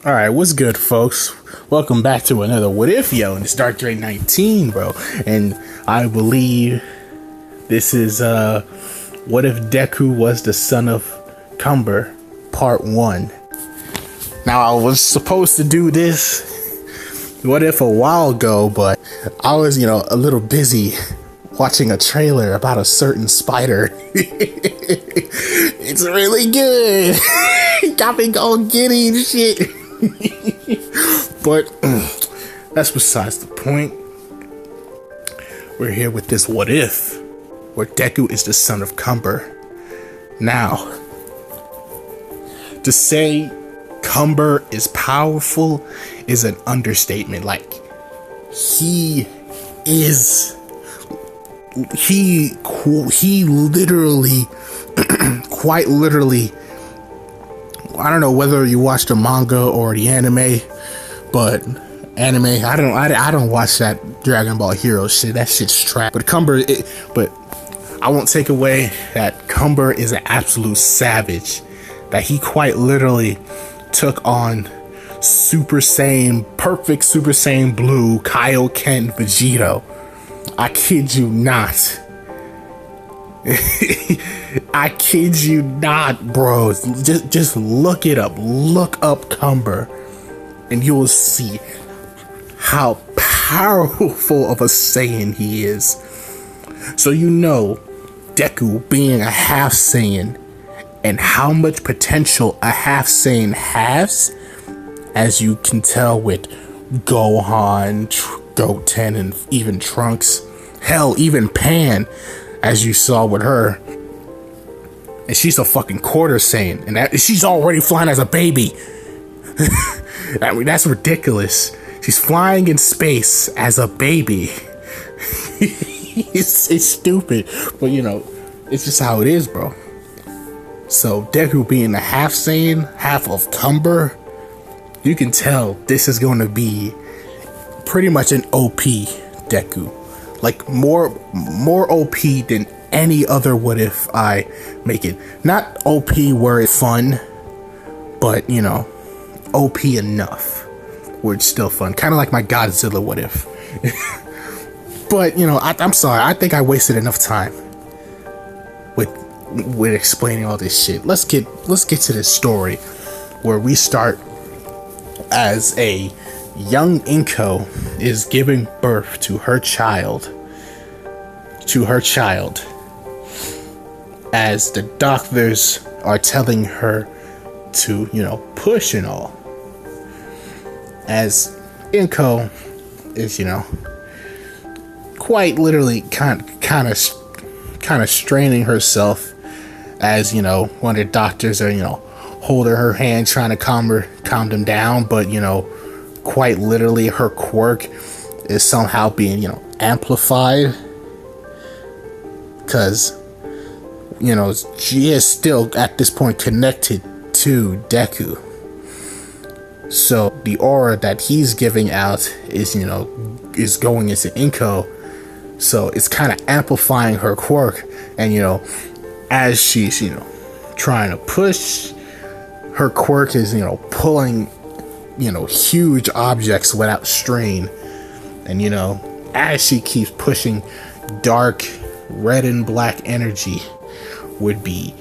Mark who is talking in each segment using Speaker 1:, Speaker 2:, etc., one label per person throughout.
Speaker 1: Alright, what's good, folks? Welcome back to another What If, yo, and it's Dark Drake 19, bro. And I believe this is, What If Deku Was the Son of Cumber, Part 1. Now, I was supposed to do this What If a while ago, but I was, a little busy watching a trailer about a certain spider. It's really good. Got me all giddy and shit. But that's besides the point. We're here with this What If, where Deku is the son of Cumber. Now, to say Cumber is powerful is an understatement. Like, he literally, quite literally, I don't know whether you watch the manga or the anime, but I don't watch that Dragon Ball Hero shit. That shit's trash. But but I won't take away that Cumber is an absolute savage. That he quite literally took on perfect Super Saiyan Blue Kaioken Vegito. I kid you not. I kid you not, bro. Just look it up. Look up Cumber, and you will see how powerful of a Saiyan he is. So Deku being a half Saiyan and how much potential a half Saiyan has, as you can tell with Gohan, Goten, and even Trunks. Hell, even Pan, as you saw with her. And she's a fucking quarter Saiyan, and she's already flying as a baby. I mean, that's ridiculous. She's flying in space as a baby. It's stupid, but it's just how it is, bro. So Deku being a half Saiyan, half of Cumber, you can tell this is going to be pretty much an OP Deku. Like more OP than any other What If I make it. Not OP where it's fun, but OP enough where it's still fun. Kind of like my Godzilla What If. But I'm sorry. I think I wasted enough time with explaining all this shit. Let's get to this story where we start as a young Inko is giving birth to her child. As the doctors are telling her to, push and all. As Inko is, quite literally kind of straining herself, as one of the doctors are, holding her hand, trying to calm them down, but quite literally her quirk is somehow being amplified, because she is still at this point connected to Deku. So the aura that he's giving out is going into Inko, so it's kind of amplifying her quirk. And as she's trying to push, her quirk is pulling huge objects without strain. And as she keeps pushing, dark red and black energy would be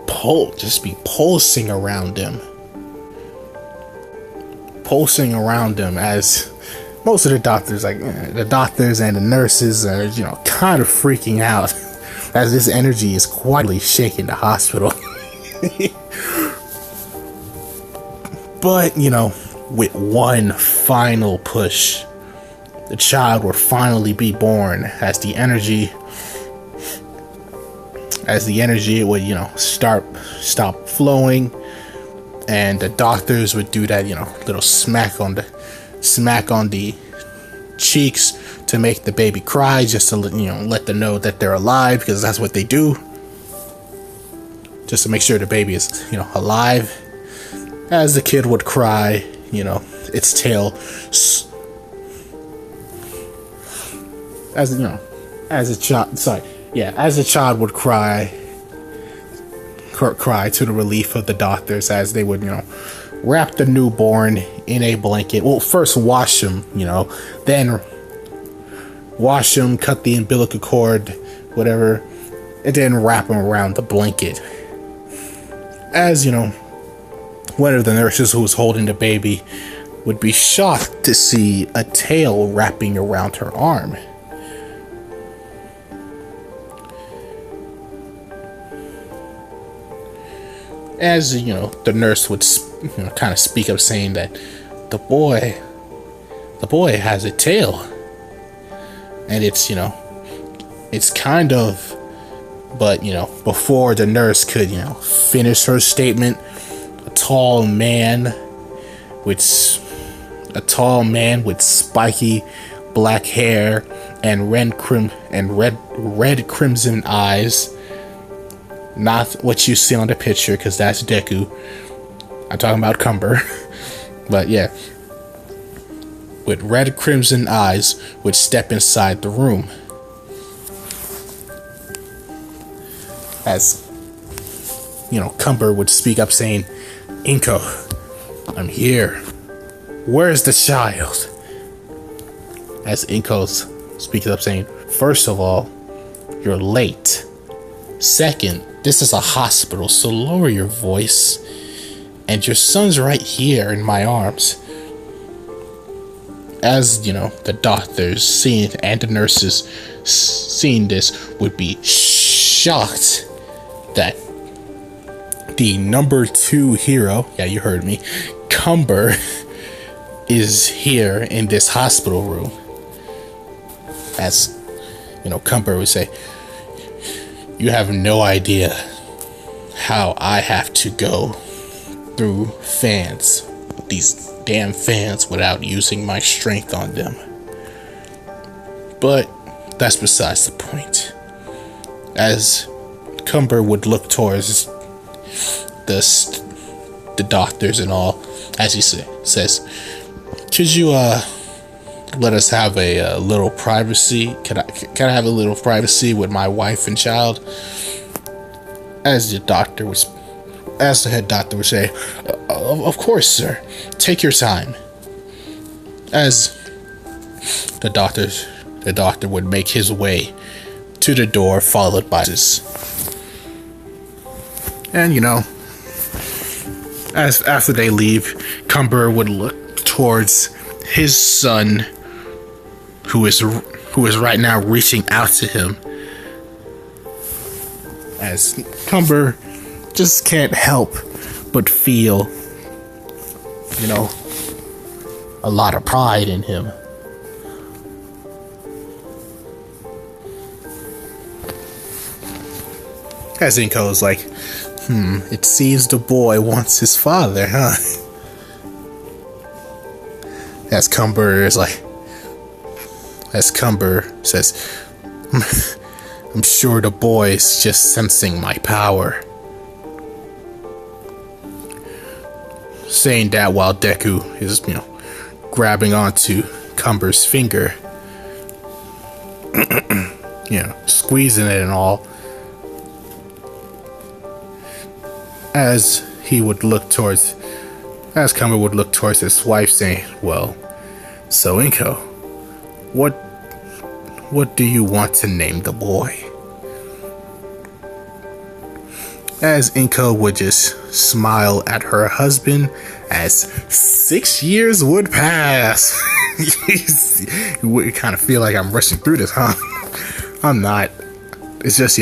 Speaker 1: pulsing around him, as most of the doctors, the doctors and the nurses, are kind of freaking out as this energy is quietly shaking the hospital. But with one final push, the child will finally be born, as the energy would stop flowing, and the doctors would do that little smack on the cheeks to make the baby cry, just to let them know that they're alive, because that's what they do, just to make sure the baby is alive. As the kid would cry, its tail, as the child would cry to the relief of the doctors, as they would wrap the newborn in a blanket. Well, first wash him, then wash him, cut the umbilical cord, whatever, and then wrap him around the blanket. As one of the nurses who was holding the baby would be shocked to see a tail wrapping around her arm. As the nurse would kind of speak up, saying that the boy has a tail, and it's kind of, but before the nurse could finish her statement, a tall man with spiky black hair and red crimson eyes. Not what you see on the picture, because that's Deku. I'm talking about Cumber. But yeah, with red crimson eyes, would step inside the room. As Cumber would speak up, saying, "Inko, I'm here. Where's the child?" As Inko speaks up, saying, "First of all, you're late. Second, this is a hospital, so lower your voice. And your son's right here in my arms." As the doctors seeing and the nurses seeing this would be shocked that the number 2 hero, yeah, you heard me, Cumber, is here in this hospital room. As Cumber would say, "You have no idea how I have to go through these damn fans, without using my strength on them. But that's besides the point." As Cumber would look towards the doctors and all, as he says, "Could you let us have a little privacy? Can I have a little privacy with my wife and child?" As the head doctor would say, "Of course, sir. Take your time." As the doctor would make his way to the door, followed by this. And as after they leave, Cumber would look towards his son, who is right now reaching out to him. As Cumber just can't help but feel, a lot of pride in him. As Inko is like, it seems the boy wants his father, huh? As Cumber says, "I'm sure the boy is just sensing my power." Saying that while Deku is, grabbing onto Cumber's finger, squeezing it and all. As Cumber would look towards his wife, saying, "Well, so Inko, what do you want to name the boy?" As Inko would just smile at her husband, as 6 years would pass. You would kind of feel like I'm rushing through this, huh? I'm not. It's just,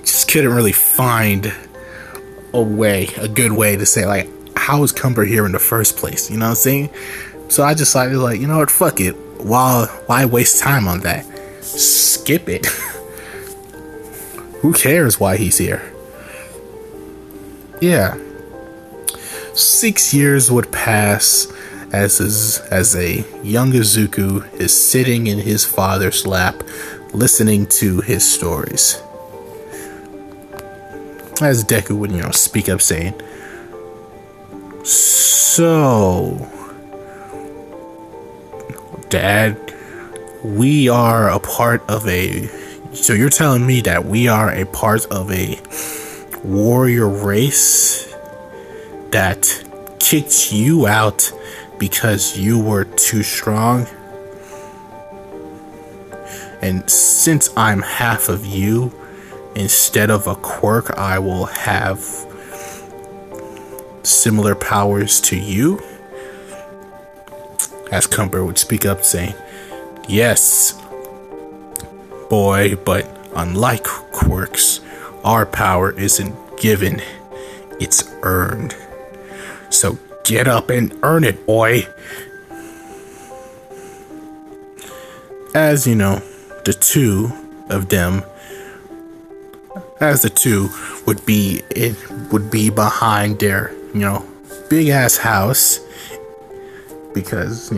Speaker 1: just couldn't really find a good way to say, like, how is Cumber here in the first place? You know what I'm saying? So I decided, like, you know what, fuck it. Why waste time on that? Skip it. Who cares why he's here? Yeah. 6 years would pass as a young Izuku is sitting in his father's lap, listening to his stories. As Deku would, speak up, saying, "So, Dad, we are a part of so you're telling me that we are a part of a warrior race that kicked you out because you were too strong. And since I'm half of you, instead of a quirk, I will have similar powers to you. As Cumber would speak up saying, yes, boy, but unlike quirks, our power isn't given, it's earned. So get up and earn it, boy. As you know, the two of them, as the two would be behind their, big ass house, because,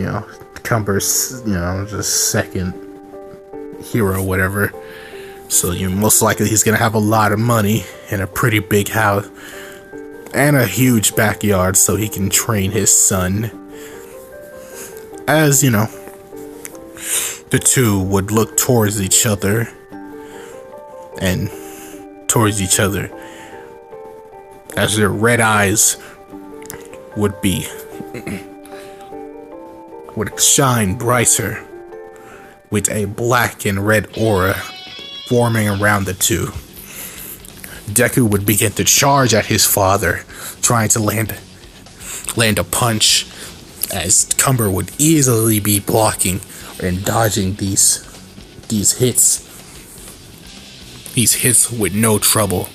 Speaker 1: Cumber's, the second hero, whatever. So most likely he's gonna have a lot of money and a pretty big house and a huge backyard so he can train his son. As the two would look towards each other as their red eyes would shine brighter with a black and red aura forming around the two. Deku would begin to charge at his father, trying to land a punch, as Cumber would easily be blocking and dodging these hits with no trouble.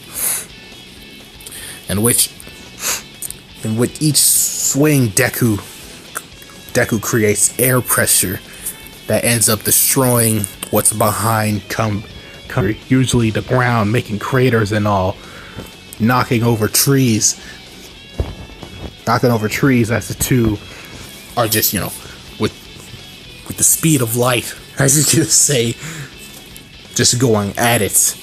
Speaker 1: And with each swing, Deku creates air pressure that ends up destroying what's behind Cumber, usually the ground, making craters and all, knocking over trees as the two are just, with the speed of light, as you just say, just going at it.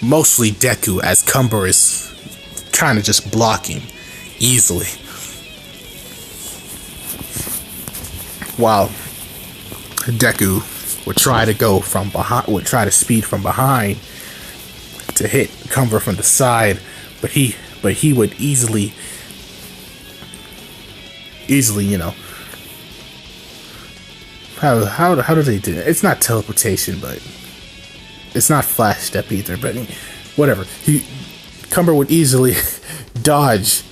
Speaker 1: Mostly Deku, as Cumber is kind of just blocking easily, while Deku would try to speed from behind to hit Cumber from the side, but he would easily, how do they do it? It's not teleportation, but it's not flash step either, but whatever. Cumber would easily dodge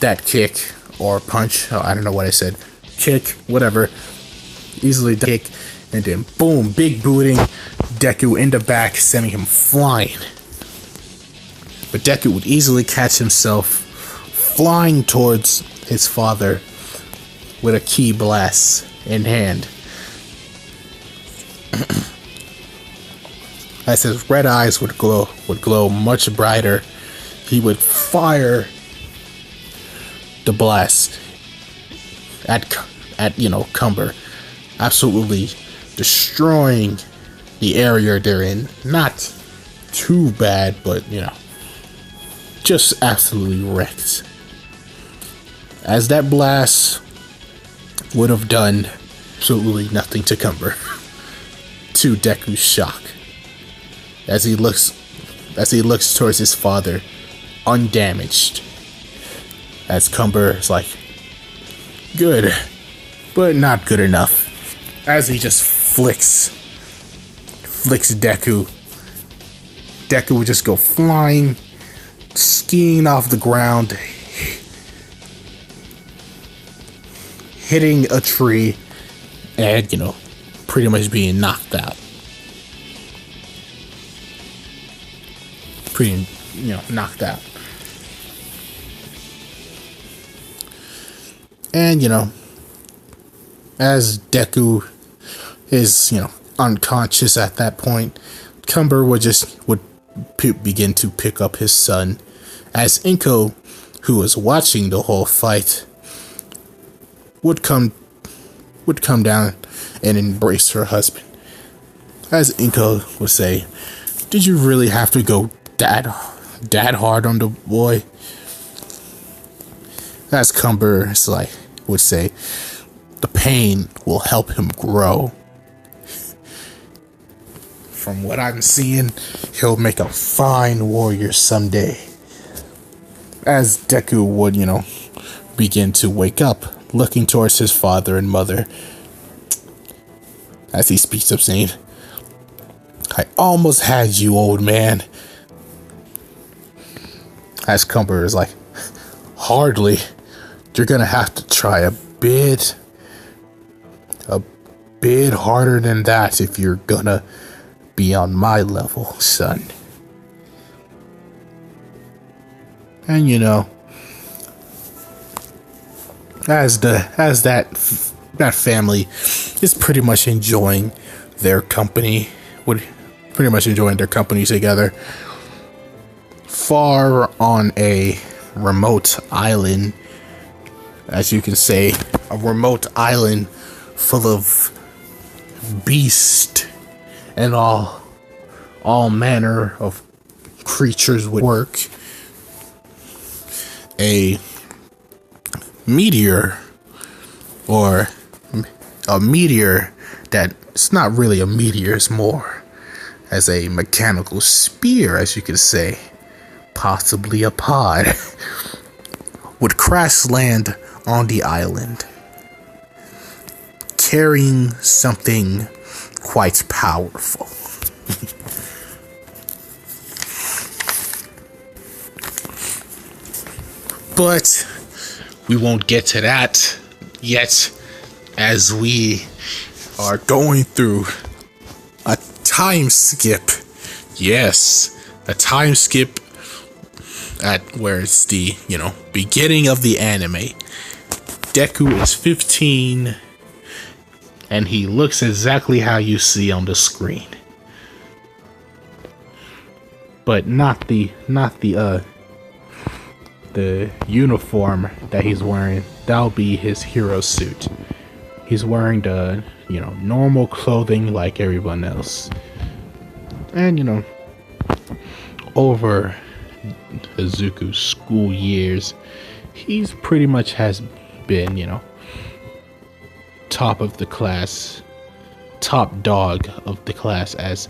Speaker 1: that kick or punch. Oh, I don't know what I said. Kick, whatever. Easily kick, and then boom, big booting Deku in the back, sending him flying. But Deku would easily catch himself flying towards his father with a ki blast in hand. As his red eyes would glow much brighter, he would fire the blast at Cumber, absolutely destroying the area they're in. Not too bad, but just absolutely wrecked. As that blast would have done absolutely nothing to Cumber, to Deku's shock, as he looks towards his father, undamaged. As Cumber is like, good, but not good enough. As he just flicks Deku. Deku would just go flying, skiing off the ground, hitting a tree, and pretty much being knocked out. Knocked out. And as Deku is unconscious at that point, Cumber would begin to pick up his son, as Inko, who was watching the whole fight, would come down and embrace her husband. As Inko would say, "Did you really have to go that hard on the boy?" As Cumber would say, "The pain will help him grow. From what I'm seeing, he'll make a fine warrior someday." As Deku would, begin to wake up, looking towards his father and mother as he speaks up, saying, "I almost had you, old man." As Cumber is like, "Hardly. You're gonna have to try a bit harder than that if you're gonna be on my level, son." And you know, as that family is pretty much enjoying their company, together, far on a remote island, as you can say, a remote island full of beasts and all manner of creatures would work. A meteor, or a meteor that it's not really a meteor, it's more as a mechanical spear, as you could say, possibly a pod, would crash land on the island, carrying something quite powerful. But we won't get to that yet, as we are going through a time skip. Yes, a time skip at where it's the, beginning of the anime. Deku is 15 and he looks exactly how you see on the screen. But not the uniform that he's wearing. That'll be his hero suit. He's wearing the, normal clothing like everyone else. And, over Izuku's school years, he's pretty much has been, top of the class, top dog of the class, as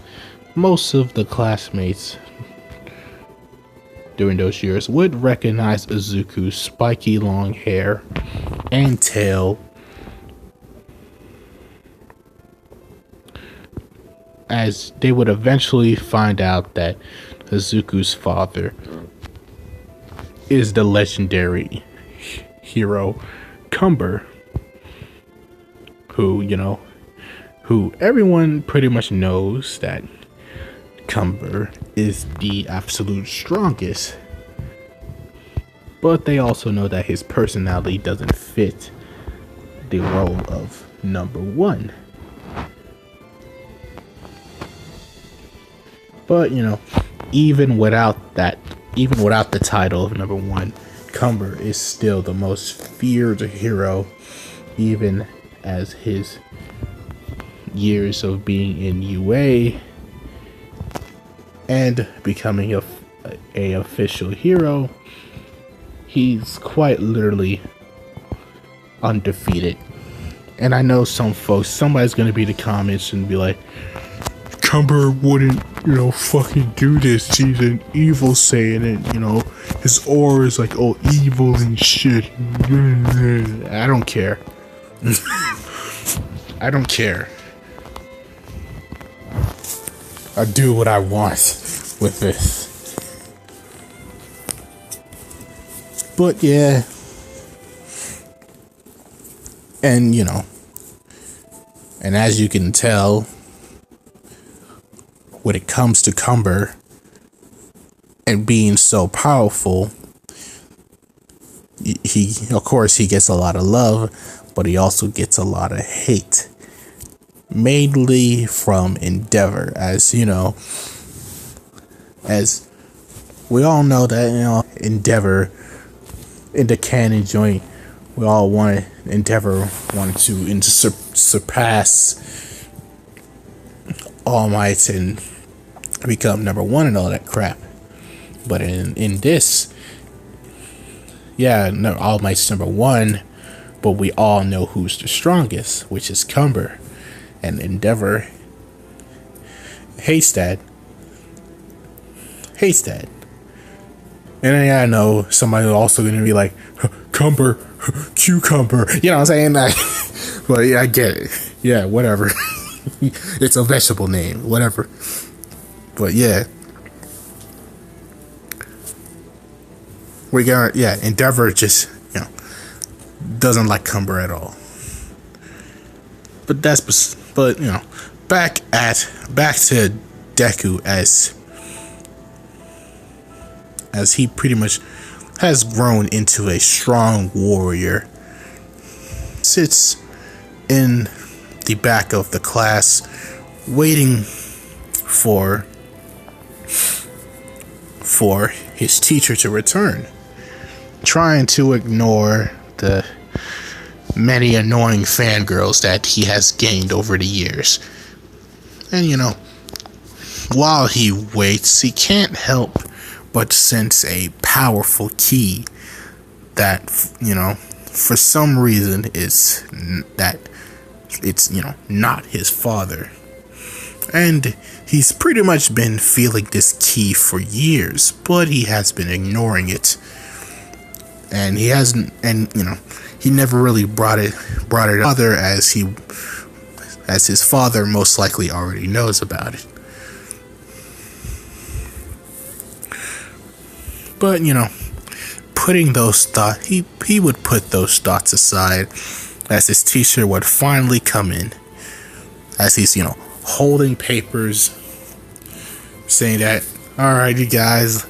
Speaker 1: most of the classmates during those years would recognize Izuku's spiky long hair and tail, as they would eventually find out that Izuku's father is the legendary hero Cumber, who everyone pretty much knows that Cumber is the absolute strongest, but they also know that his personality doesn't fit the role of number one. But even without the title of number one, Cumber is still the most feared hero, even as his years of being in UA and becoming a official hero, he's quite literally undefeated. And I know somebody's gonna be in the comments and be like, Cumber wouldn't, fucking do this. He's an evil Saiyan, and, his aura is like all evil and shit. I don't care. I don't care. I do what I want with this. But yeah. And, and as you can tell, when it comes to Cumber and being so powerful, he gets a lot of love, but he also gets a lot of hate, mainly from Endeavor, as as we all know that Endeavor in the canon joint, we all Endeavor wanted to surpass All Might and become number one and all that crap. But in this, All Might's number one, but we all know who's the strongest, which is Cumber. And Endeavor hates that. And I know somebody also gonna be like, cumber, cucumber. You know what I'm saying? Like, but yeah, I get it. Yeah, whatever. It's a vegetable name, whatever. But yeah. Endeavor just, doesn't like cumber at all. But back to Deku as he pretty much has grown into a strong warrior. Sits in the back of the class waiting for his teacher to return, trying to ignore the many annoying fangirls that he has gained over the years. And while he waits, he can't help but sense a powerful key that, for some reason it's not his father. And he's pretty much been feeling this key for years, but he has been ignoring it. And he never really brought it other as his father most likely already knows about it. But putting those thoughts, he would put those thoughts aside as his teacher would finally come in, as he's holding papers, saying that, all right, you guys,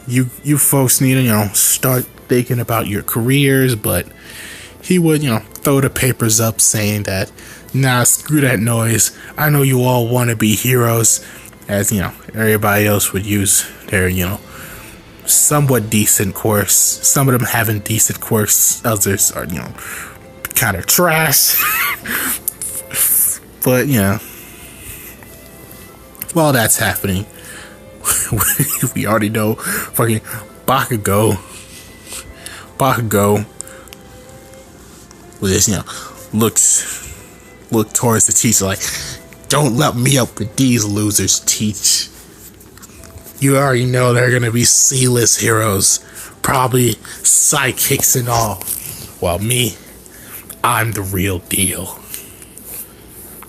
Speaker 1: you folks need to start thinking about your careers. But he would throw the papers up, saying that, nah, screw that noise, I know you all want to be heroes, as everybody else would use their somewhat decent quirks. Some of them having decent quirks, others are kind of trash. But while that's happening, we already know fucking Bakugo with this, look towards the teacher like, don't let me up with these losers, teach. You already know they're gonna be C-list heroes, probably sidekicks and all. While me, I'm the real deal.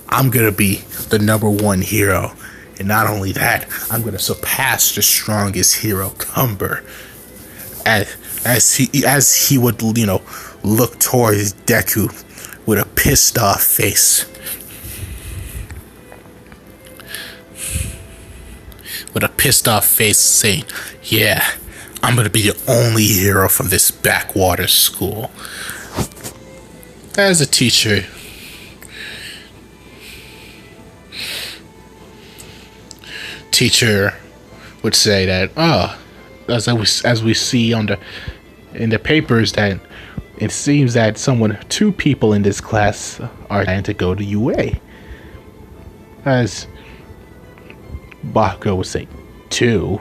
Speaker 1: I'm gonna be the #1 hero. And not only that, I'm gonna surpass the strongest hero, Cumber. As he would, look towards Deku with a pissed off face. With a pissed off face saying, yeah, I'm gonna be the only hero from this backwater school. As a teacher would say that, as we see in the papers, that it seems that 2 people in this class are trying to go to UA. As Bakugo would say, 2.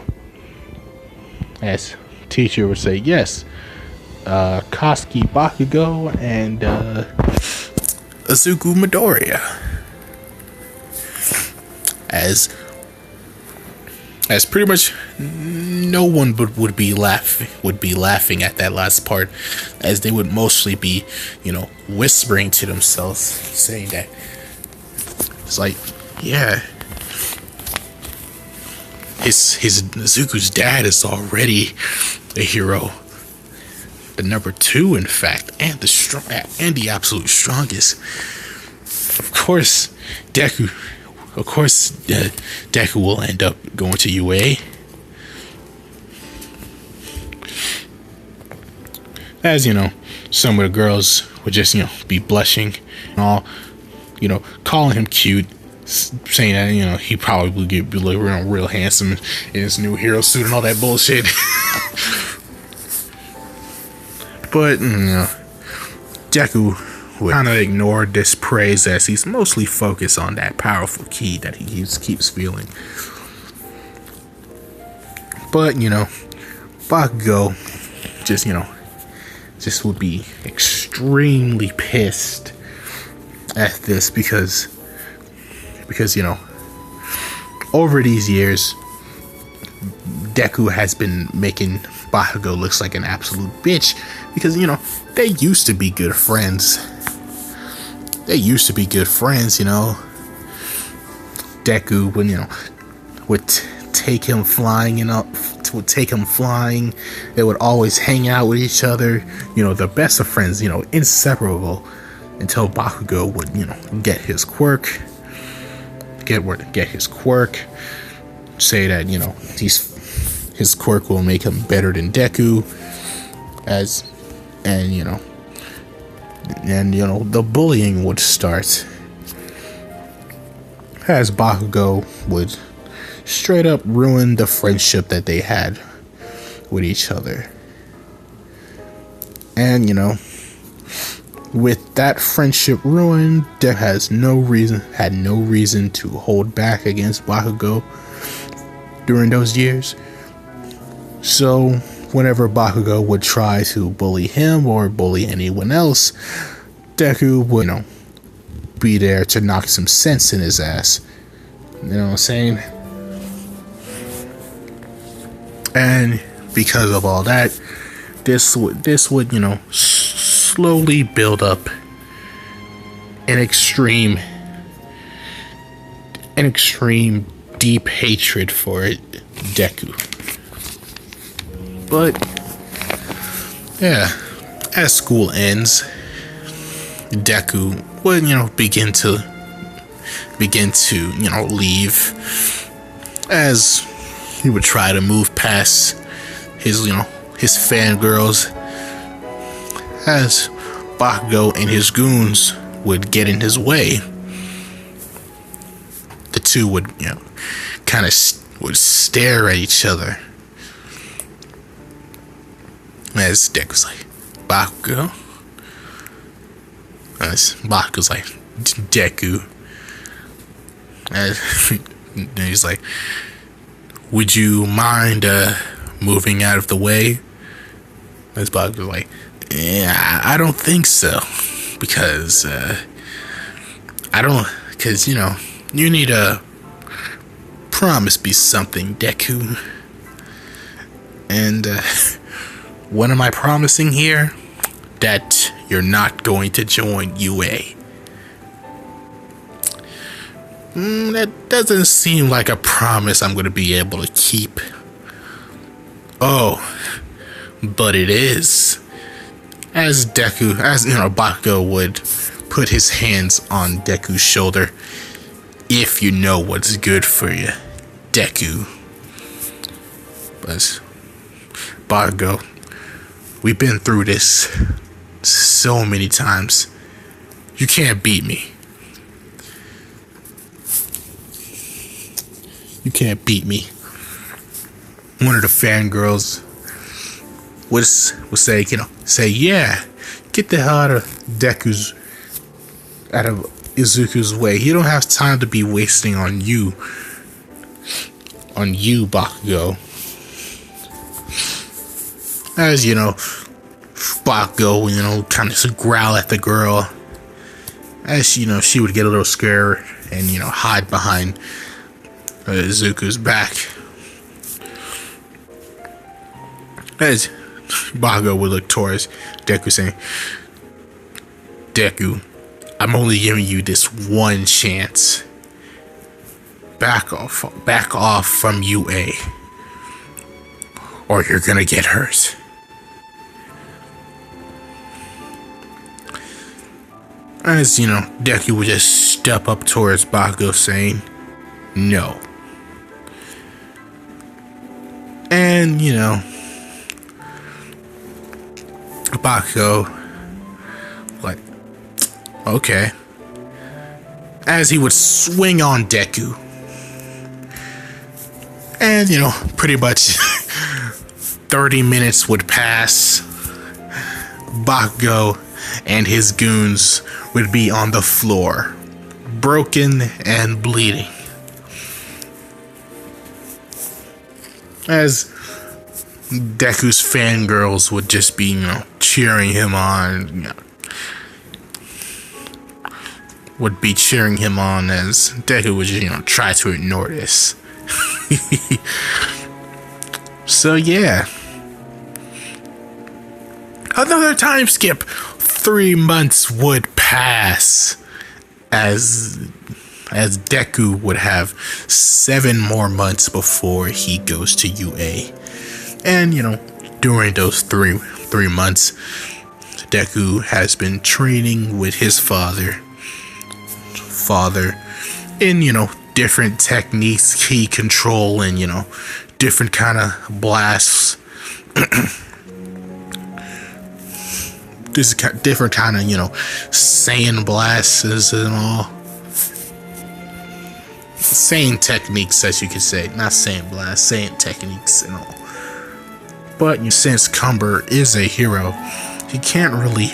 Speaker 1: As teacher would say, yes, Kosuke Bakugo and Izuku Midoriya. As pretty much no one would be laughing at that last part, as they would mostly be, whispering to themselves, saying that it's like, yeah, his Izuku's dad is already a hero, the #2 in fact, and the absolute strongest. Of course, Deku will end up going to UA. As some of the girls would just be blushing and all, calling him cute, saying that he probably would get real handsome in his new hero suit and all that bullshit. But Deku would kind of ignore this praise, as he's mostly focused on that powerful key that he keeps feeling. But Bakugo just would be extremely pissed at this, because over these years, Deku has been making Bakugo looks like an absolute bitch because, you know, they used to be good friends. You know. Deku would, you know, would take him flying, They would always hang out with each other, you know, the best of friends, you know, inseparable, until Bakugo would, you know, get his quirk, say that, you know, his quirk will make him better than Deku, and you know, the bullying would start, as Bakugo would straight up ruin the friendship that they had with each other. And, you know, with that friendship ruined, Deku had no reason to hold back against Bakugo during those years. So whenever Bakugo would try to bully him or bully anyone else, Deku would, you know, be there to knock some sense in his ass. You know what I'm saying? And because of all that, this would, you know, slowly build up an extreme deep hatred for Deku. But yeah, as school ends, Deku would, you know, begin to, you know, leave, as he would try to move past his, you know, his fangirls, as Bakugo and his goons would get in his way. The two would, you know, kind of would stare at each other, as Deku's like, Bakugo. As Bakugo's like, Deku. And he's like, would you mind moving out of the way? As Bakugo's like, yeah, I don't think so, because you know, you need to promise me something, Deku. And what am I promising here? That you're not going to join UA. That doesn't seem like a promise I'm going to be able to keep. Oh, but it is. As Deku, you know, Bakugo would put his hands on Deku's shoulder. If you know what's good for you, Deku. But Bakugo, we've been through this so many times. You can't beat me. You can't beat me. One of the fangirls would say, you know, yeah, get the hell out of Izuku's way. He don't have time to be wasting on you, Bakugo. As you know, Bakugo, you know, kind of growl at the girl, as you know, she would get a little scared and, you know, hide behind Izuku's back. As Bakugo would look towards Deku, saying, Deku, I'm only giving you this one chance. Back off from UA, or you're gonna get hurt. As you know, Deku would just step up towards Bakugo, saying, no. And, you know, Bakugo, like, okay. As he would swing on Deku. And, you know, pretty much 30 minutes would pass. Bakugo and his goons would be on the floor, broken and bleeding. As Deku's fangirls would just be, you know, cheering him on, you know, would be cheering him on, as Deku would, you know, try to ignore this. So yeah. Another time skip. 3 months would pass as Deku would have 7 more months before he goes to UA. And during those three months, Deku has been training with his father in different techniques, key control, and different kind of blasts. This different kind of Saiyan blasts and all. Saiyan techniques, as you could say. Not Saiyan blast, Saiyan techniques and all. But since Cumber is a hero, he can't really...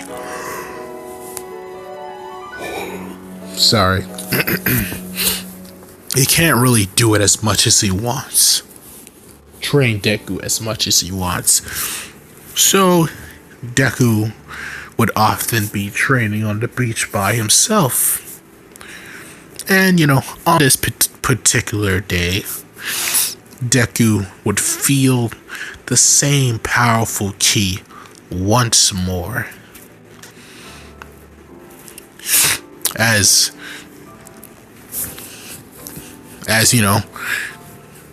Speaker 1: Sorry. He can't really do it as much as he wants. Train Deku as much as he wants. So, Deku would often be training on the beach by himself. And, on this particular day, Deku would feel the same powerful ki once more. As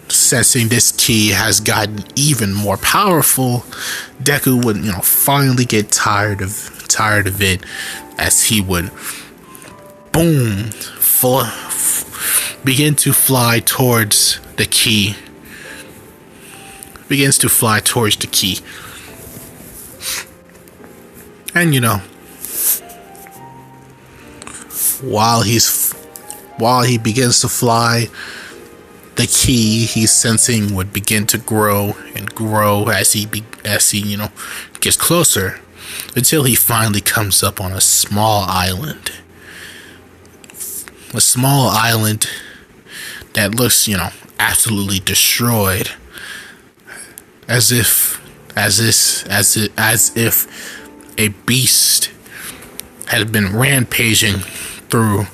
Speaker 1: sensing this ki has gotten even more powerful, Deku would, finally get tired of it, as he would, boom, begin to fly towards the ki. Begins to fly towards the ki. And while he begins to fly, the ki he's sensing would begin to grow and grow as he gets closer, until he finally comes up on a small island. A small island that looks, absolutely destroyed, as if a beast had been rampaging through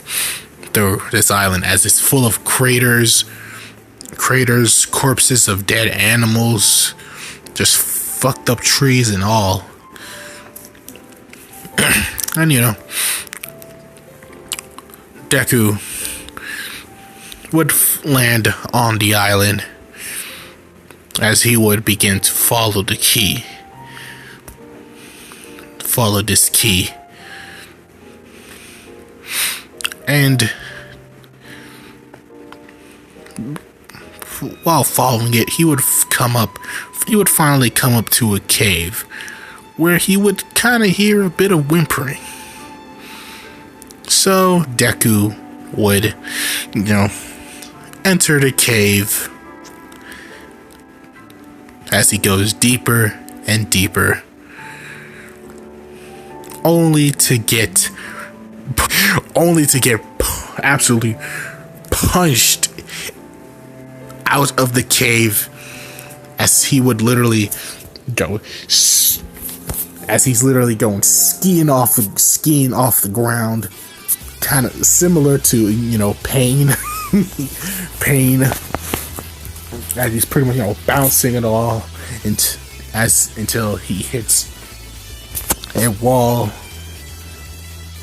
Speaker 1: this island, as it's full of craters, corpses of dead animals, just fucked up trees and all. And Deku would land on the island, as he would begin to follow the ki. Follow this ki. And while following it, he would finally come up to a cave, where he would kind of hear a bit of whimpering. So Deku would, enter the cave, as he goes deeper and deeper, only to get absolutely punched out of the cave, as he would literally go, as he's literally going skiing off the ground, kind of similar to Pain. Pain, as he's pretty much bouncing it all until he hits a wall,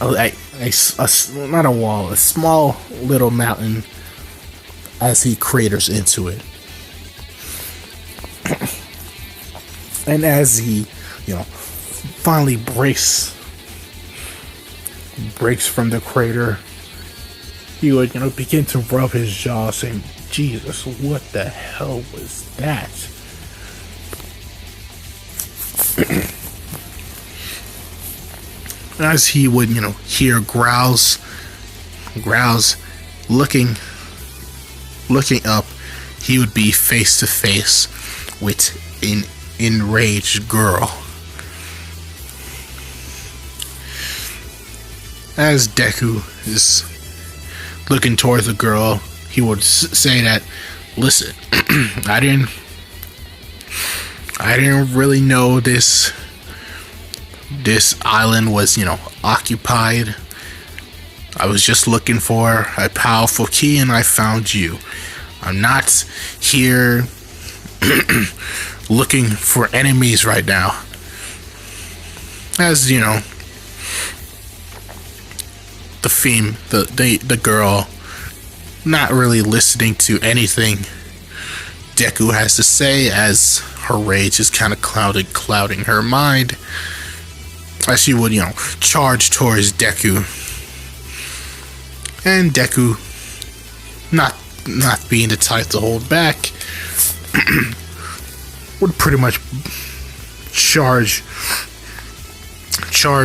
Speaker 1: not a wall, a small little mountain, as he craters into it. And as he finally breaks from the crater, he would begin to rub his jaw, saying, "Jesus, what the hell was that?" As he would hear growls, looking up, he would be face to face with an enraged girl. As Deku is looking towards the girl, he would say that, "Listen, I didn't really know this island was, occupied. I was just looking for a powerful ki, and I found you. I'm not here looking for enemies right now. As the girl, not really listening to anything Deku has to say, as her rage is kind of clouding her mind, as she would charge towards Deku. And Deku, not being the type to hold back, would pretty much charge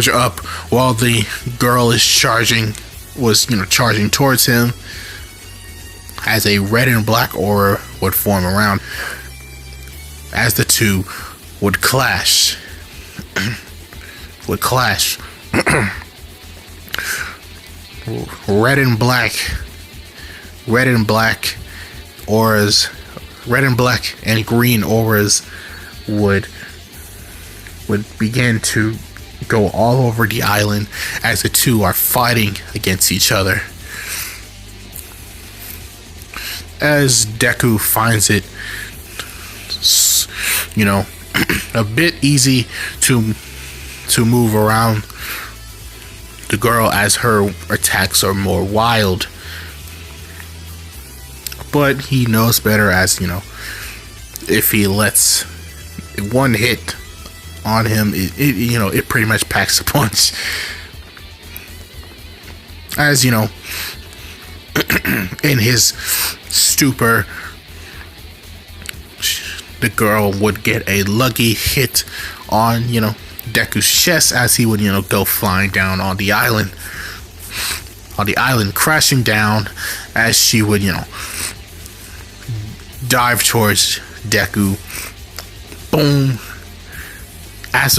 Speaker 1: up while the girl is charging towards him, as a red and black aura would form around, as the two would clash. Red and black and green auras would begin to go all over the island, as the two are fighting against each other. As Deku finds it a bit easy to move around the girl, as her attacks are more wild, but he knows better, as if he lets one hit on him, it pretty much packs a punch. As in his stupor, the girl would get a lucky hit on Deku's chest, as he would go flying down on the island, crashing down, as she would dive towards Deku. Boom. As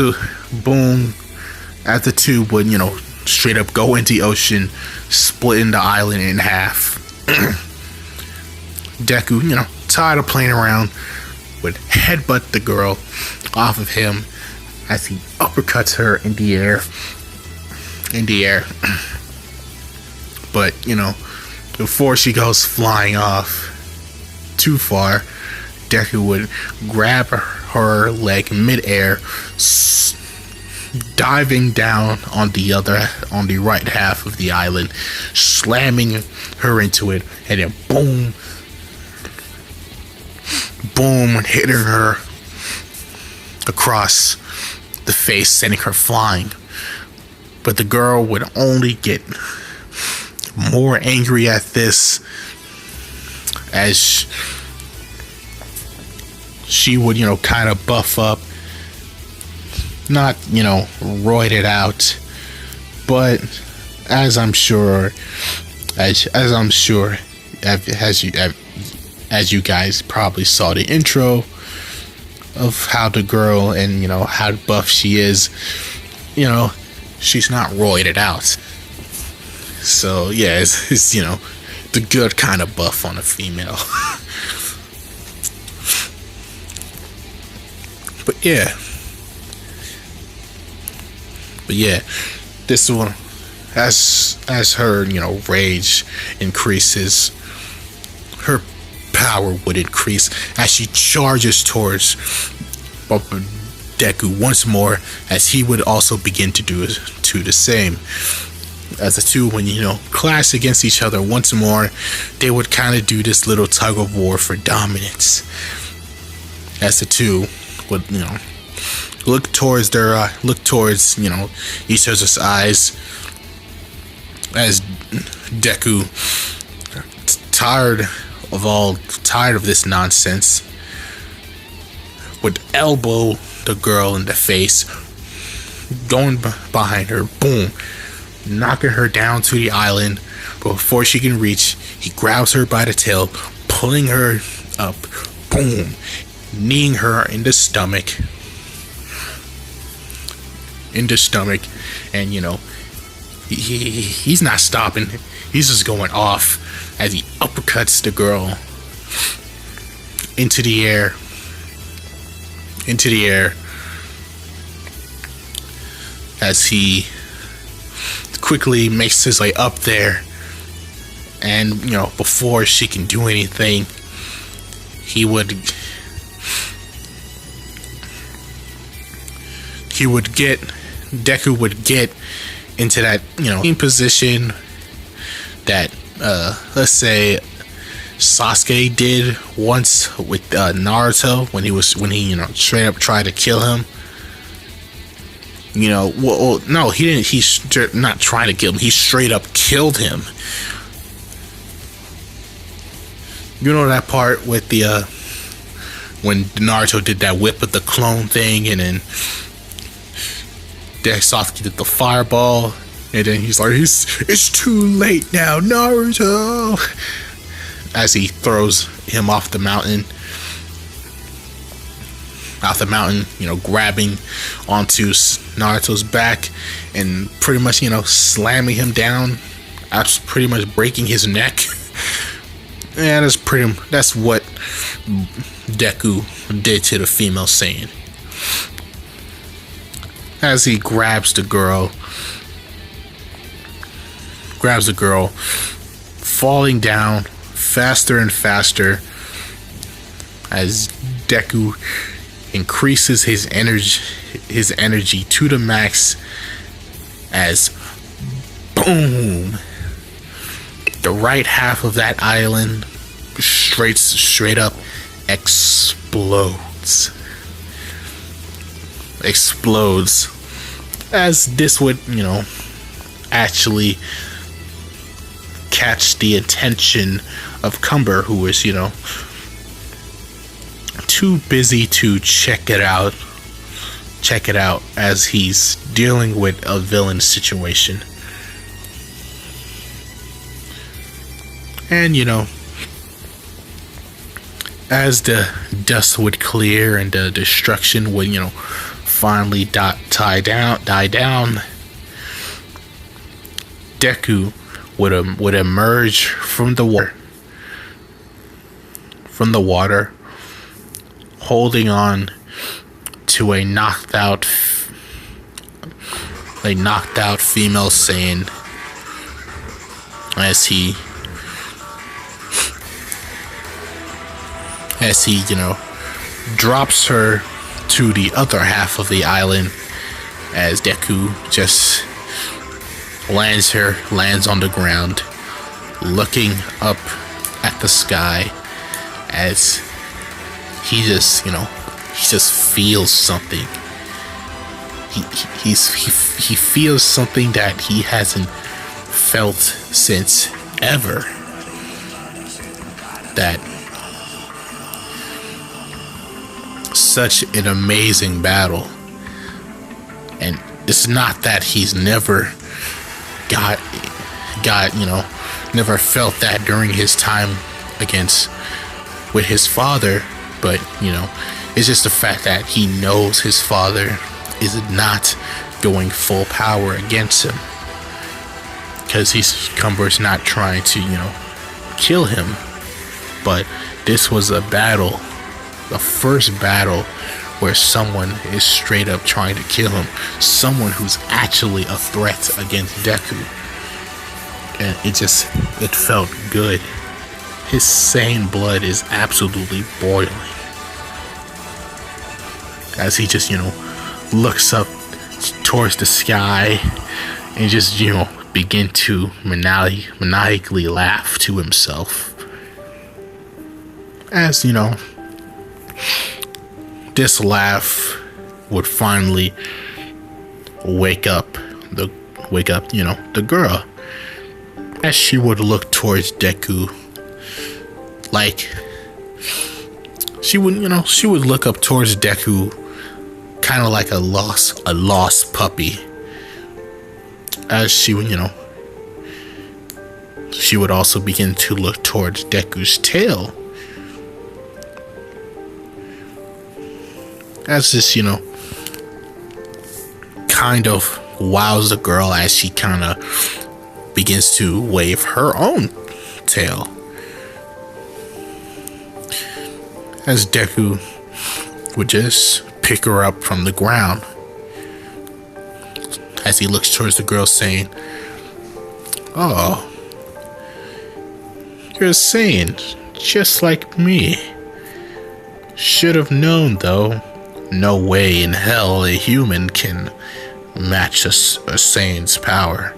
Speaker 1: the two would straight up go into the ocean, splitting the island in half. Deku, tired of playing around, would headbutt the girl off of him, as he uppercuts her in the air. But before she goes flying off too far, Deku would grab her leg midair, diving down on the right half of the island, slamming her into it, and then boom, hitting her across the face, sending her flying. But the girl would only get more angry at this, as she would kind of buff up, not roided out, but as you guys probably saw the intro of how the girl and how buff she is, she's not roided out. So yeah, it's the good kind of buff on a female. But yeah, this one, as her rage increases, her power would increase, as she charges towards Deku once more, as he would also begin to do the same. As the two, when clash against each other once more, they would kind of do this little tug of war for dominance, as the two would look towards each other's eyes, as Deku, tired of this nonsense, would elbow the girl in the face, going behind her, boom, knocking her down to the island. But before she can reach, he grabs her by the tail, pulling her up, boom, kneeing her in the stomach, and he's not stopping. He's just going off, as he uppercuts the girl into the air, as he quickly makes his way up there, and before she can do anything, he would Deku would get into that, position that, let's say, Sasuke did once with Naruto when he straight up tried to kill him. No, he didn't. He's not trying to kill him. He straight up killed him. You know that part with the when Naruto did that whip with the clone thing, and then Sasuke did the fireball, and then he's like, "It's too late now, Naruto," as he throws him off the mountain, grabbing onto Naruto's back and pretty much, slamming him down, pretty much breaking his neck. Yeah, that's what Deku did to the female Saiyan. As he grabs the girl, falling down faster and faster as Deku increases his energy to the max, as boom, the right half of that island straight up explodes, as this would actually catch the attention of Cumber, who was too busy to check it out as he's dealing with a villain situation. And as the dust would clear and the destruction would finally die down, Deku would emerge from the water, holding on to a knocked out female Saiyan, as he drops her to the other half of the island, as Deku just lands on the ground, looking up at the sky, as he just feels something. He feels something that he hasn't felt since ever. That such an amazing battle, and it's not that he's never never felt that during his time with his father, but it's just the fact that he knows his father is not going full power against him, because Cumber's not trying to kill him. But this was the first battle where someone is straight up trying to kill him, someone who's actually a threat against Deku. And it felt good. His Saiyan blood is absolutely boiling, as he just looks up towards the sky and just begin to maniacally laugh to himself, as this laugh would finally wake up the girl, as she would look towards Deku, like she would look up towards Deku, kind of like a lost puppy, as she would also begin to look towards Deku's tail, as this kind of wows the girl, as she kind of begins to wave her own tail, as Deku would just pick her up from the ground, as he looks towards the girl, saying, "Oh, you're a Saiyan, just like me. Should have known, though. no way in hell a human can match a Saiyan's power.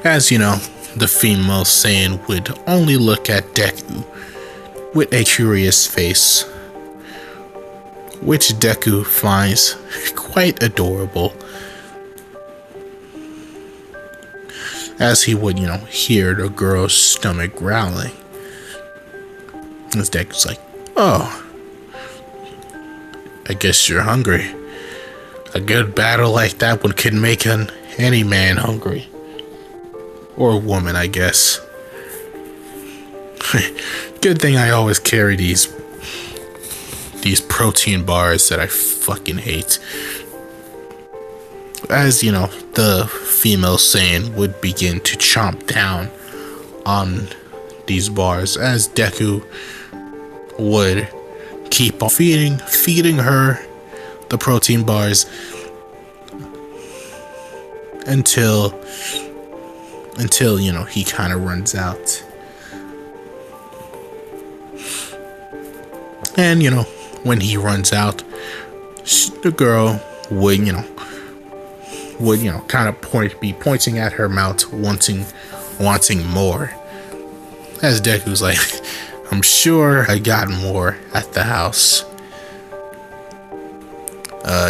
Speaker 1: As you know, the female Saiyan would only look at Deku with a curious face, which Deku finds quite adorable. As he would, hear the girl's stomach growling. As Deku's like, oh, I guess you're hungry. A good battle like that one could make any man hungry. Or a woman, I guess. Good thing I always carry these protein bars that I fucking hate. As the female Saiyan would begin to chomp down on these bars, as Deku would keep on feeding her the protein bars until he kind of runs out. And when he runs out, the girl would kind of be pointing at her mouth, wanting more. As Deku's like, I'm sure I got more at the house.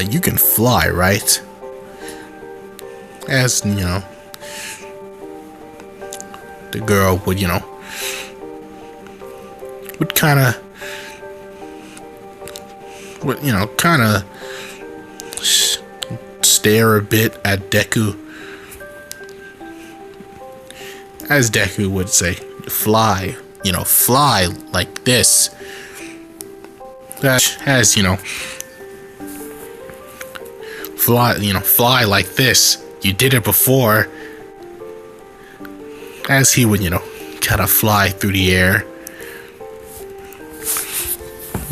Speaker 1: You can fly, right? As the girl would kind of stare a bit at Deku, as Deku would say, fly like this. As fly like this. You did it before. As he would, kind of fly through the air.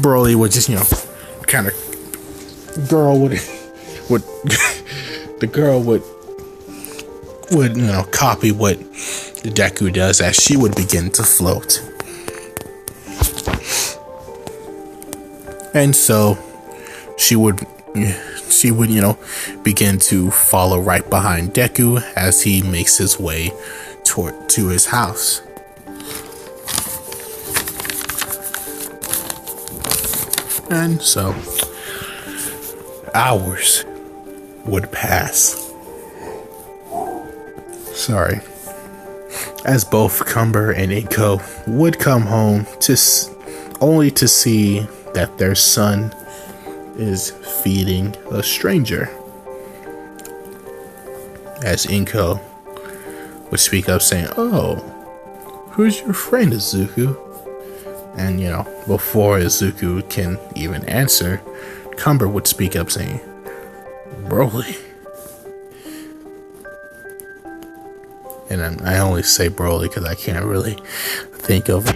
Speaker 1: Broly would just, kind of, the girl would copy what the Deku does, as she would begin to float. And so she would begin to follow right behind Deku as he makes his way to his house. And so hours would pass. Sorry. As both Cumber and Inko would come home only to see that their son is feeding a stranger. As Inko would speak up saying, oh, who's your friend, Izuku? And before Izuku can even answer, Cumber would speak up saying, Broly. And I only say Broly because I can't really think of a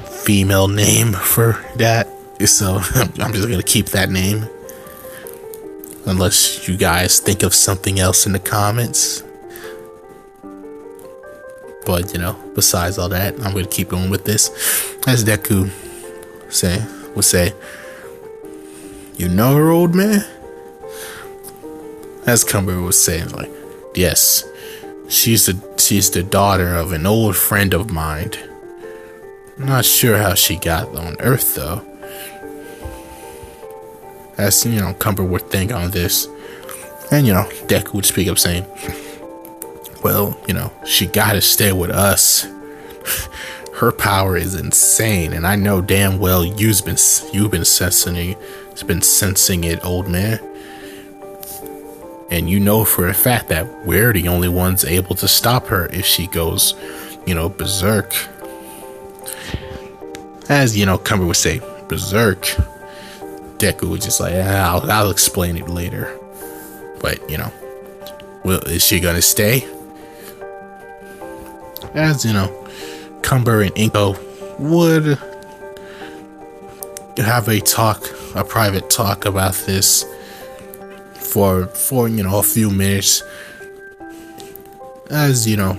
Speaker 1: female name for that. So I'm just going to keep that name. Unless you guys think of something else in the comments. But, besides all that, I'm going to keep going with this. As Deku would say, you know her, old man? As Cumber would say, like, yes, she's the daughter of an old friend of mine. I'm not sure how she got on Earth, though. As, Cumber would think on this. And, Deku would speak up saying, well, she gotta stay with us. Her power is insane, and I know damn well you've been sensing it, old man. And you know for a fact that we're the only ones able to stop her if she goes, berserk. As, Cumber would say, berserk. Deku was just like, I'll explain it later. But, is she gonna stay? As, Cumber and Inko would have a private talk about this for a few minutes. As, the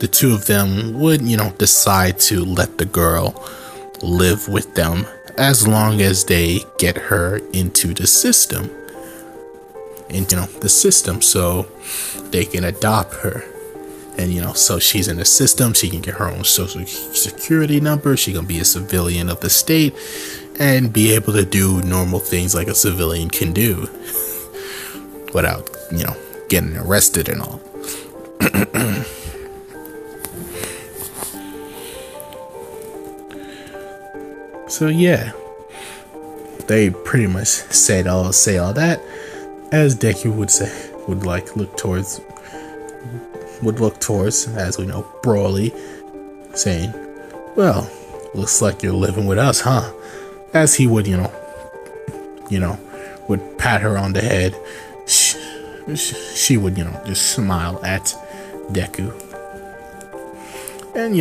Speaker 1: the two of them would, decide to let the girl live with them as long as they get her into the system. So they can adopt her. And, so she's in the system, she can get her own social security number, she can be a civilian of the state, and be able to do normal things like a civilian can do without, getting arrested and all. So yeah, they pretty much say all that, as Deku would look towards, as we know, Broly, saying, "Well, looks like you're living with us, huh?" As he would, would pat her on the head. She would, just smile at Deku. And,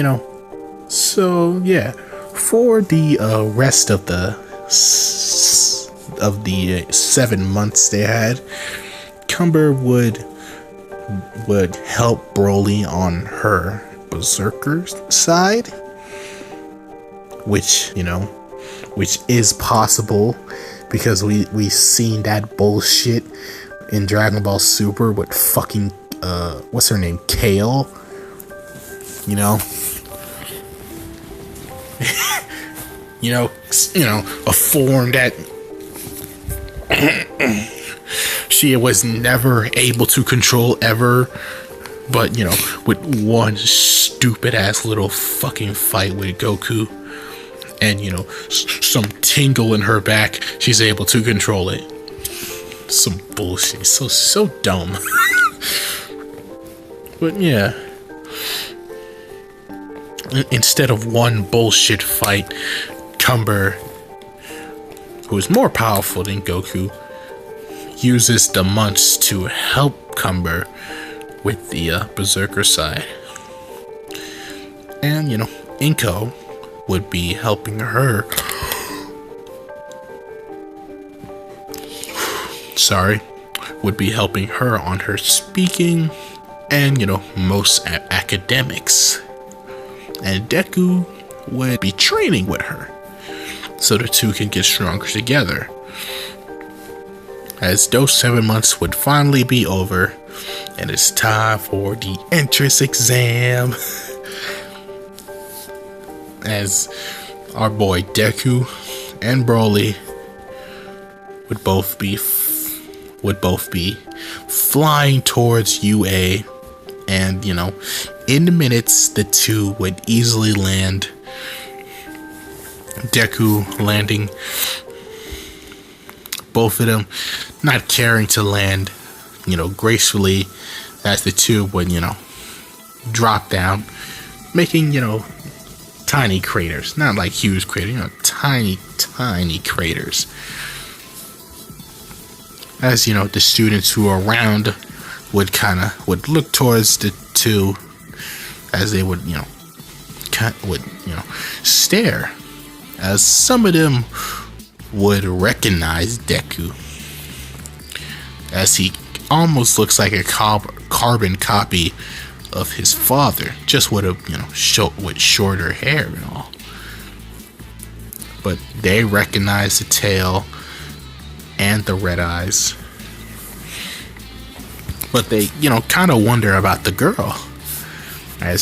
Speaker 1: so yeah, for the rest of the 7 months they had, Cumber would help Broly on her berserker side, which is possible because we seen that bullshit in Dragon Ball Super with fucking what's her name, Kale, a form that she was never able to control ever, but with one stupid ass little fucking fight with Goku and some tingle in her back, she's able to control it. Some bullshit, so dumb. But yeah, instead of one bullshit fight, Cumber, who is more powerful than Goku, uses the months to help Cumber with the berserker side. And Inko would be helping her on her speaking and most academics. And Deku would be training with her so the two can get stronger together. As those 7 months would finally be over, and it's time for the entrance exam. As our boy Deku and Broly would both be flying towards UA, and in the minutes the two would easily land. Deku landing, both of them not caring to land gracefully, as the two would drop down, making tiny craters, not like huge craters, tiny craters. As the students who are around would look towards the two, as they would stare, as some of them would recognize Deku, as he almost looks like a carbon copy of his father, just with with shorter hair and all. But they recognize the tail and the red eyes. But they, kind of wonder about the girl, as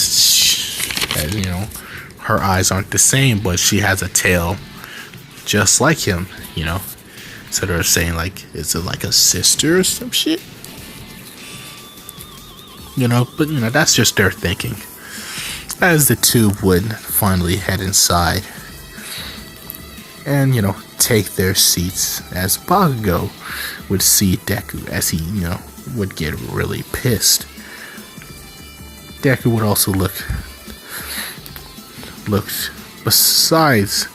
Speaker 1: her eyes aren't the same, but she has a tail just like him, So they're saying, like, is it like a sister or some shit? But that's just their thinking. As the two would finally head inside and take their seats, as Bakugo would see Deku, as he would get really pissed. Deku would also look besides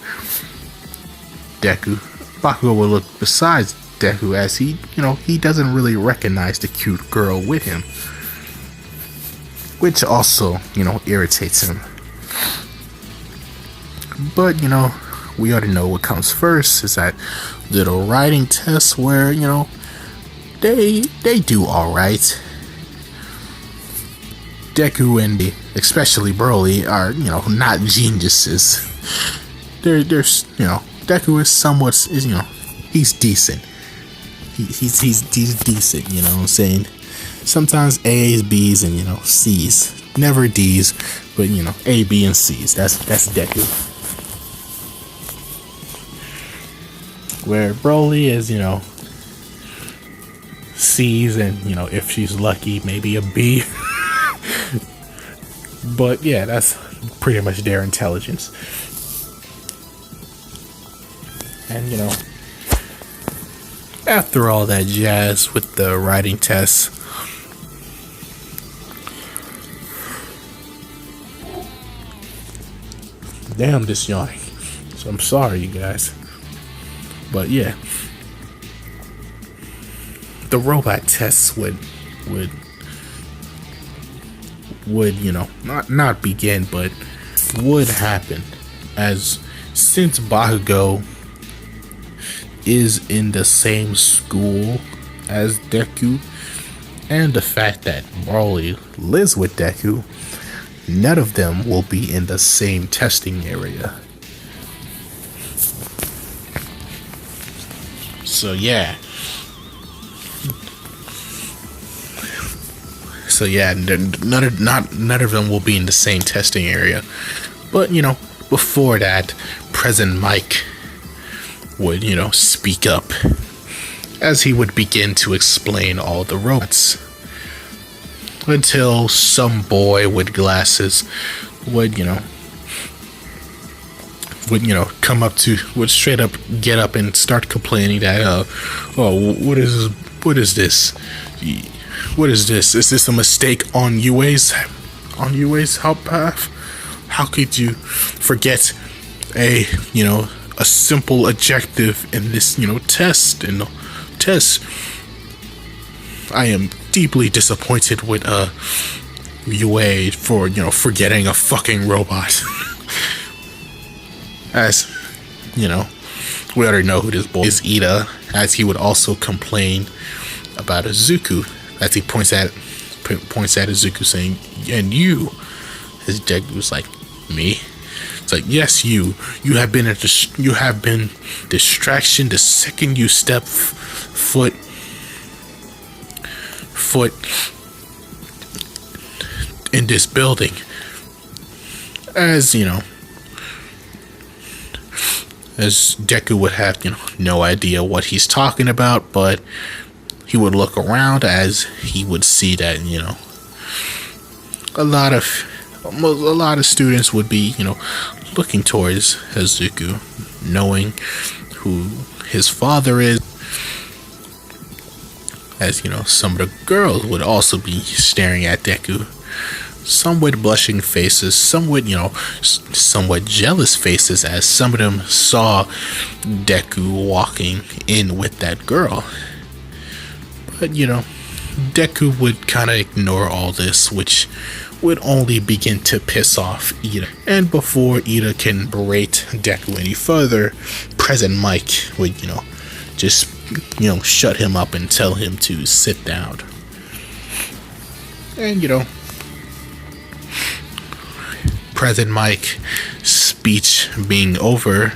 Speaker 1: Deku. Bakugo would look besides Deku, as he he doesn't really recognize the cute girl with him, which also irritates him. But we already know what comes first is that little writing test where they do all right. Deku and especially Broly are, not geniuses. There's, Deku is somewhat, he's decent. He's decent, you know what I'm saying? Sometimes A's, B's, and, C's. Never D's, but, A, B, and C's. That's Deku. Where Broly is, C's and, if she's lucky, maybe a B. But yeah, that's pretty much their intelligence. And, after all that jazz with the writing tests, damn, this yawning. So I'm sorry, you guys. But yeah, the robot tests would not begin, but would happen, as since Bakugo is in the same school as Deku, and the fact that Broly lives with Deku, none of them will be in the same testing area. So yeah. None of them will be in the same testing area. But, before that, President Mike would, speak up as he would begin to explain all the robots. Until some boy with glasses would straight up get up and start complaining that, what is this? What is this? Is this a mistake on UA's help path? How could you forget a simple objective in this, test? I am deeply disappointed with UA for, forgetting a fucking robot. As, we already know who this boy is, Ida, as he would also complain about Izuku, as he points at Izuku, saying, "And you," his Deku was like, "Me?" It's like, "Yes, you have been distraction the second you step foot in this building." As as Deku would have no idea what he's talking about, but he would look around as he would see that a lot of students would be looking towards Izuku, knowing who his father is, as some of the girls would also be staring at Deku, some with blushing faces, some with somewhat jealous faces, as some of them saw Deku walking in with that girl. But, Deku would kind of ignore all this, which would only begin to piss off Ida. And before Ida can berate Deku any further, President Mike would, just, shut him up and tell him to sit down. And, President Mike's speech being over,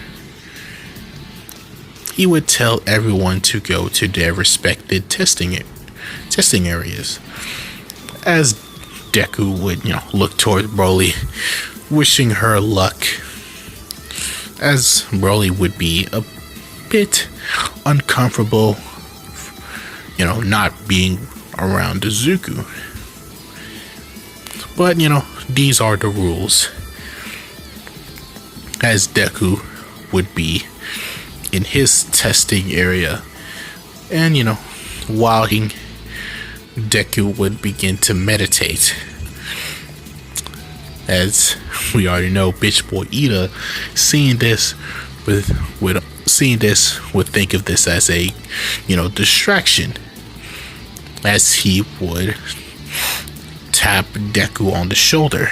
Speaker 1: he would tell everyone to go to their respected testing areas. As Deku would, look toward Broly, wishing her luck, as Broly would be a bit uncomfortable, not being around Izuku. But, these are the rules. As Deku would be in his testing area, and while Deku would begin to meditate, as we already know, bitch boy Ida, seeing this would think of this as a distraction, as he would tap Deku on the shoulder,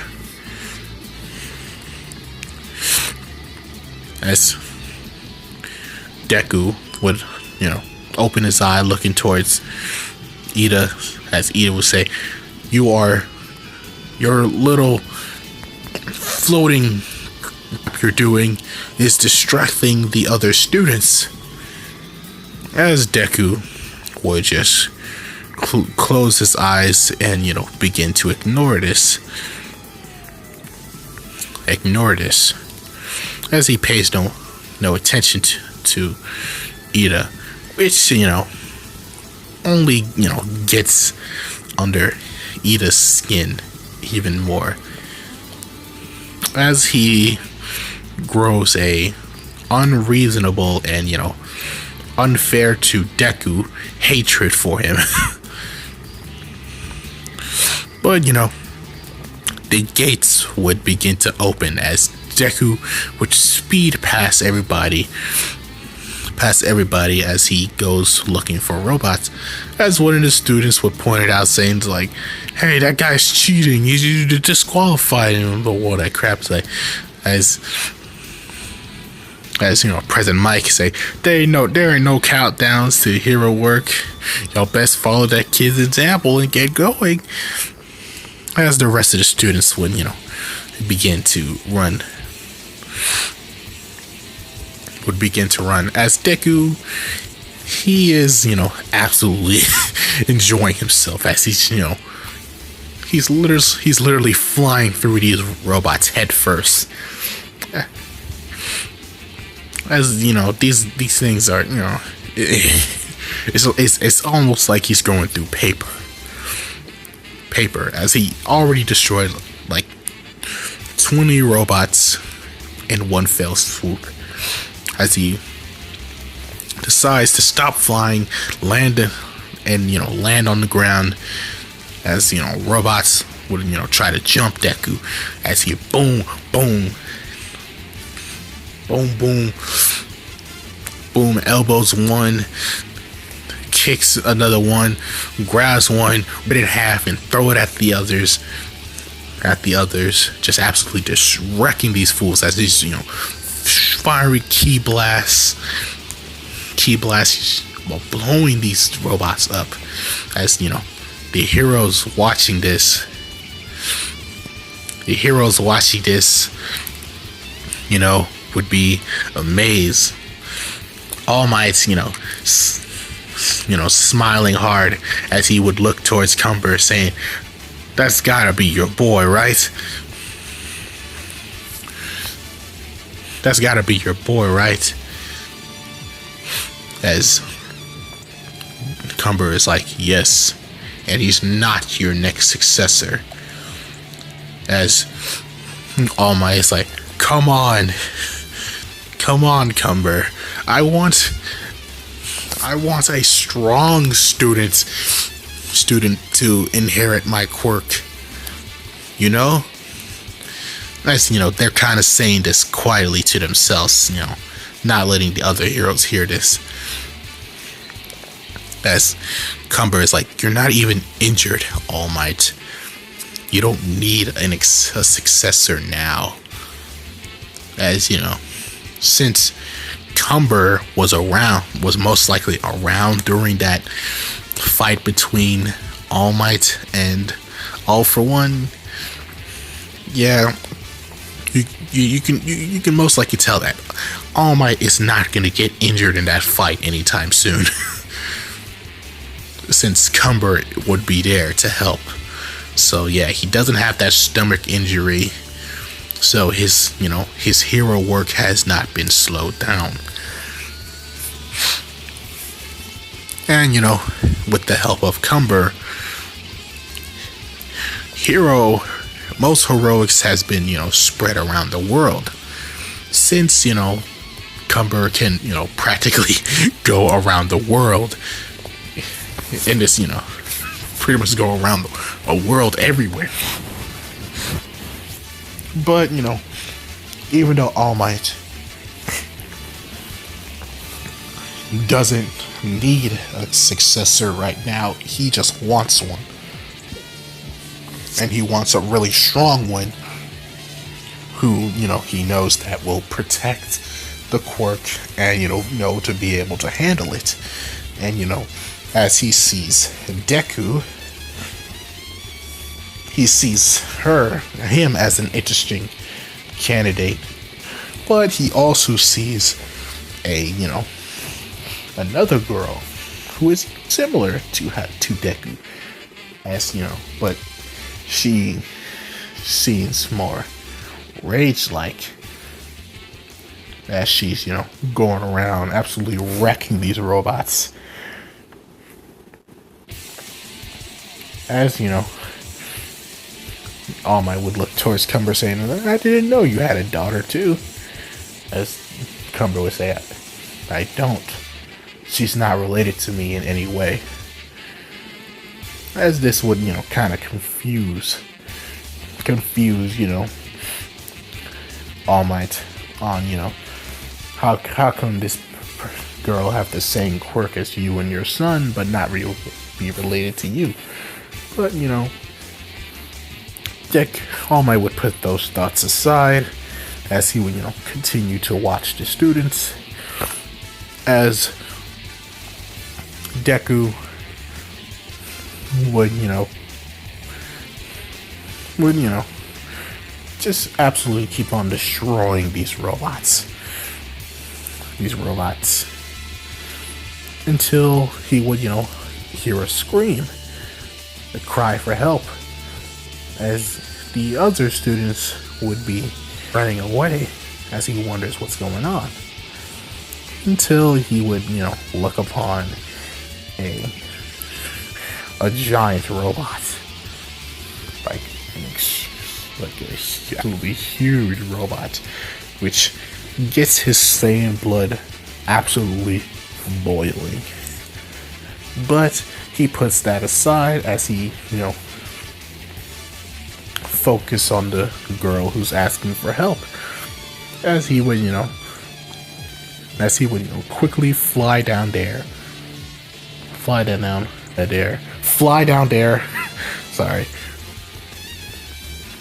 Speaker 1: as Deku would, open his eye looking towards Ida, as Ida would say, "You are your little floating you're doing is distracting the other students. As Deku would just close his eyes and, begin to ignore this. As he pays no attention to Ida, which, only, gets under Ida's skin even more. As he grows a unreasonable and, unfair to Deku hatred for him. But, the gates would begin to open as Deku would speed past everybody as he goes looking for robots. As one of the students would point it out, saying like, hey, that guy's cheating, you disqualified him, but all that crap's like, as President Mike say, there ain't no countdowns to hero work. Y'all best follow that kid's example and get going. As the rest of the students would, begin to run. As Deku, he is, absolutely enjoying himself as he's literally flying through these robots head first. As these things are, it's almost like he's going through paper, as he already destroyed like 20 robots in one fell swoop. As he decides to stop flying, land on the ground, as robots would try to jump Deku, as he boom elbows one, kicks another one, grabs one, rip it in half and throw it at the others, just absolutely just wrecking these fools as these fiery key blasts while blowing these robots up. As the heroes watching this would be amazed. All Might's smiling hard as he would look towards Cumber, saying, that's gotta be your boy, right? That's gotta be your boy, right? As Cumber is like, yes, and he's not your next successor. As All Might is like, come on, Cumber. I want a strong student to inherit my quirk. As they're kind of saying this quietly to themselves, not letting the other heroes hear this. As Cumber is like, you're not even injured, All Might. You don't need a successor now. As since Cumber was most likely around during that fight between All Might and All For One, yeah, you can most likely tell that All Might is not going to get injured in that fight anytime soon. Since Cumber would be there to help. So yeah, he doesn't have that stomach injury. So his hero work has not been slowed down. And with the help of Cumber, most heroics has been spread around the world. Since Cumber can practically go around the world in this pretty much go around a world everywhere. But even though All Might doesn't need a successor right now, he just wants one. And he wants a really strong one who, he knows that will protect the quirk and, to be able to handle it. And, as he sees Deku, he sees him as an interesting candidate, but he also sees another girl who is similar to Deku, but she seems more rage-like, as she's going around absolutely wrecking these robots. As All Might would look towards Cumber saying, I didn't know you had a daughter too. As Cumber would say, I don't. She's not related to me in any way. As this would, kind of confuse, All Might on, how come this girl have the same quirk as you and your son, but not be related to you? But, All Might would put those thoughts aside as he would, continue to watch the students. As Deku would, just absolutely keep on destroying these robots. Until he would, hear a scream, a cry for help, as the other students would be running away as he wonders what's going on. Until he would, look upon a giant robot, like a absolutely huge robot, which gets his Saiyan blood absolutely boiling. But he puts that aside as he, focus on the girl who's asking for help. As he would, quickly fly down there. Sorry.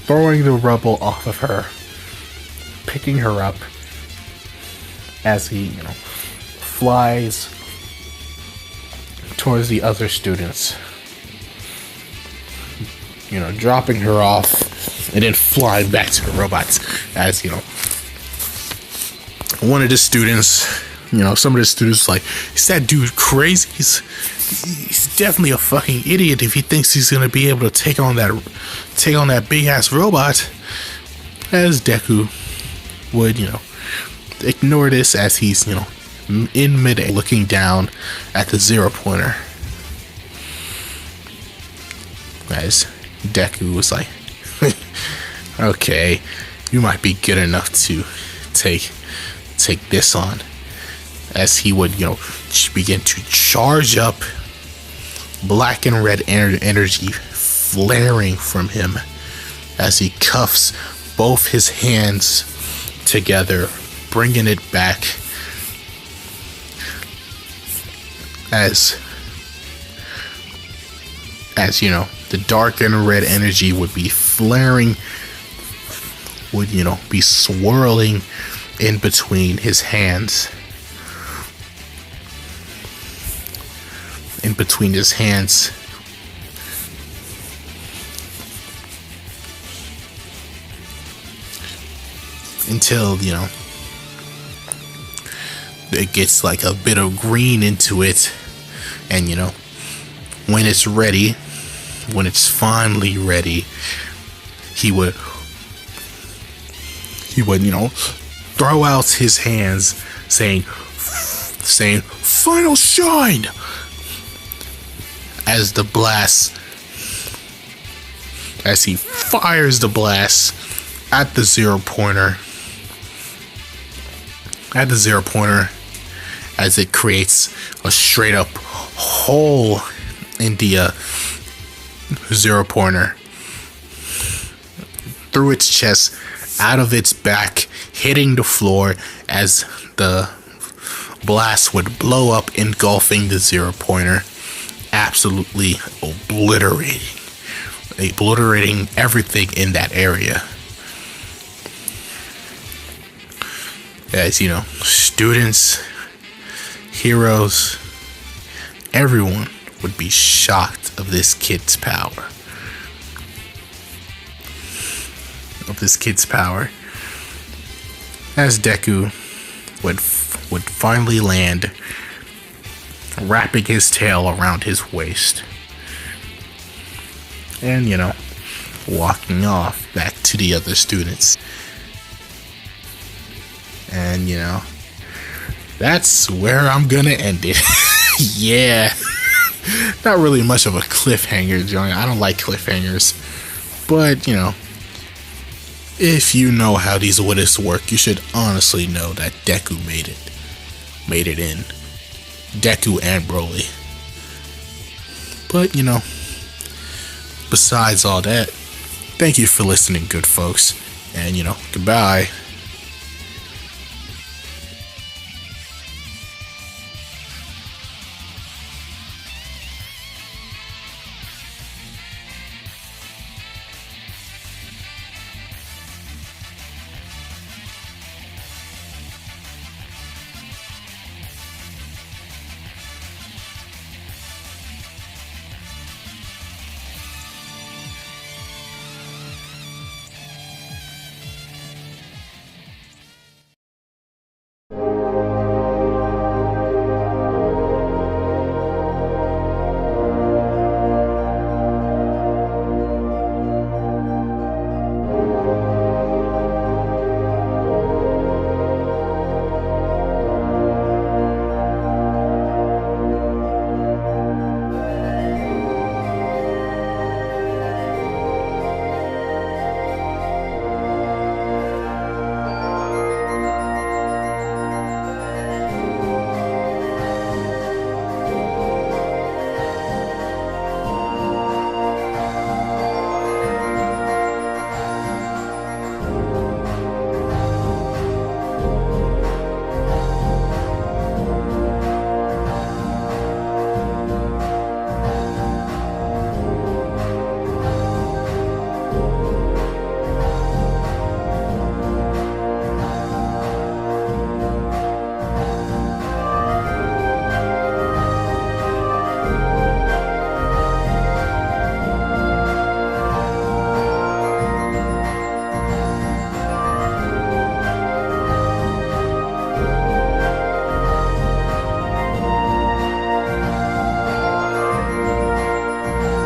Speaker 1: Throwing the rubble off of her, picking her up as he, flies towards the other students. Dropping her off and then flying back to the robots. As, one of the students, some of the students like, is that dude crazy? He's definitely a fucking idiot if he thinks he's gonna be able to take on that big ass robot. As Deku would, ignore this as he's, in mid-air looking down at the 0-pointer. As Deku was like, okay, you might be good enough to take this on. As he would, begin to charge up, black and red energy flaring from him as he cuffs both his hands together, bringing it back. As the dark and red energy would be flaring, would, be swirling in between his hands. Until, it gets like a bit of green into it. And, when it's finally ready, he would, throw out his hands saying, final shine! As he fires the blast at the 0-pointer. As it creates a straight up hole in the 0-pointer through its chest, out of its back, hitting the floor as the blast would blow up, engulfing the 0-pointer, absolutely obliterating everything in that area. As students, heroes, everyone would be shocked of this kid's power. of this kid's power as Deku would finally land, wrapping his tail around his waist and, walking off back to the other students. And, that's where I'm gonna end it. Yeah. Not really much of a cliffhanger, Johnny. I don't like cliffhangers. But, if you know how these what-ifs work, you should honestly know that Deku made it in. Deku and Broly. But, besides all that, thank you for listening, good folks. And, goodbye.